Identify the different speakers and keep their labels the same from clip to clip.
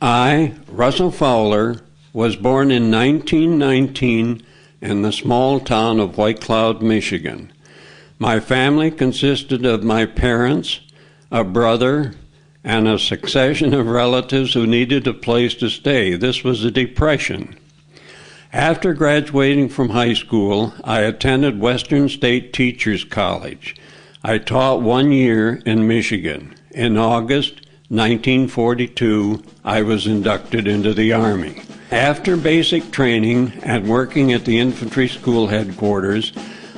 Speaker 1: I, Russel Fowler, was born in 1919 in the small town of White Cloud, Michigan. My family consisted of my parents, a brother, and a succession of relatives who needed a place to stay. This was the Depression. After graduating from high school, I attended Western State Teachers College. I taught 1 year in Michigan. In August 1942, I was inducted into the Army. After basic training and working at the infantry school headquarters,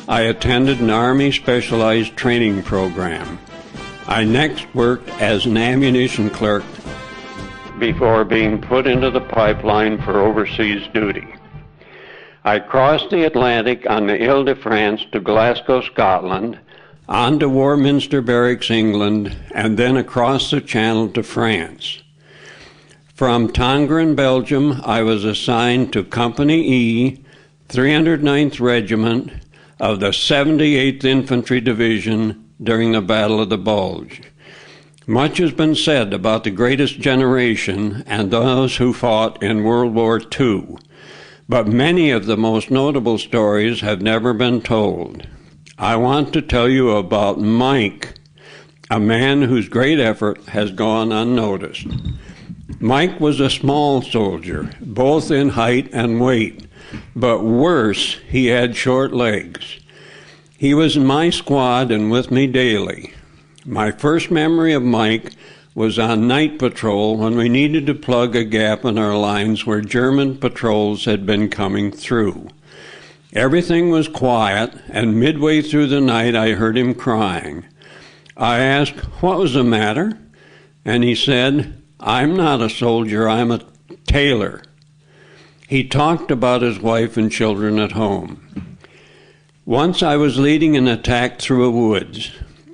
Speaker 1: I attended an Army specialized training program. I next worked as an ammunition clerk before being put into the pipeline for overseas duty. I crossed the Atlantic on the Ile-de-France to Glasgow, Scotland, on to Warminster Barracks, England, and then across the Channel to France. From Tongeren, Belgium, I was assigned to Company E, 309th Regiment of the 78th Infantry Division during the Battle of the Bulge. Much has been said about the greatest generation and those who fought in World War II, but many of the most notable stories have never been told. I want to tell you about Mike, a man whose great effort has gone unnoticed. Mike was a small soldier, both in height and weight, but worse, he had short legs. He was in my squad and with me daily. My first memory of Mike was on night patrol when we needed to plug a gap in our lines where German patrols had been coming through. Everything was quiet, and midway through the night I heard him crying. I asked, "What was the matter?" And he said, "I'm not a soldier, I'm a tailor." He talked about his wife and children at home. Once I was leading an attack through a woods.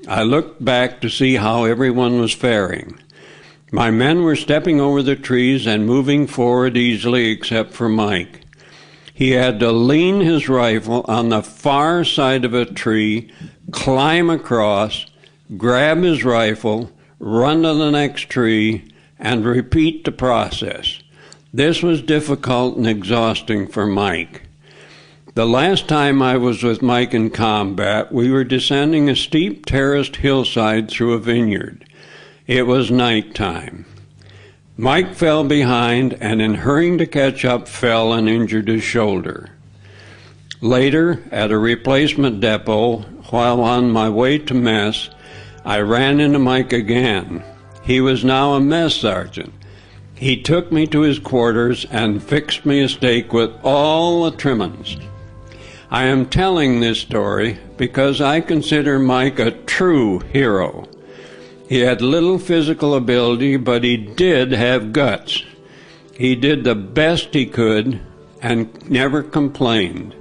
Speaker 1: I looked back to see how everyone was faring. My men were stepping over the trees and moving forward easily except for Mike. He had to lean his rifle on the far side of a tree, climb across, grab his rifle, run to the next tree, and repeat the process. This was difficult and exhausting for Mike. The last time I was with Mike in combat, we were descending a steep terraced hillside through a vineyard. It was nighttime. Mike fell behind and in hurrying to catch up fell and injured his shoulder. Later, at a replacement depot, while on my way to mess, I ran into Mike again. He was now a mess sergeant. He took me to his quarters and fixed me a steak with all the trimmings. I am telling this story because I consider Mike a true hero. He had little physical ability, but he did have guts. He did the best he could and never complained.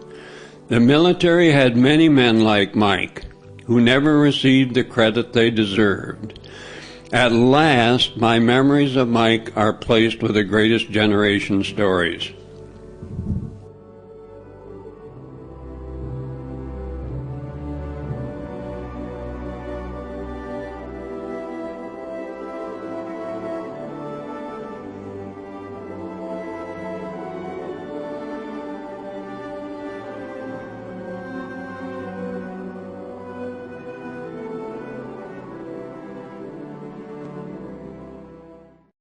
Speaker 1: The military had many men like Mike who never received the credit they deserved. At last, my memories of Mike are placed with the greatest generation stories.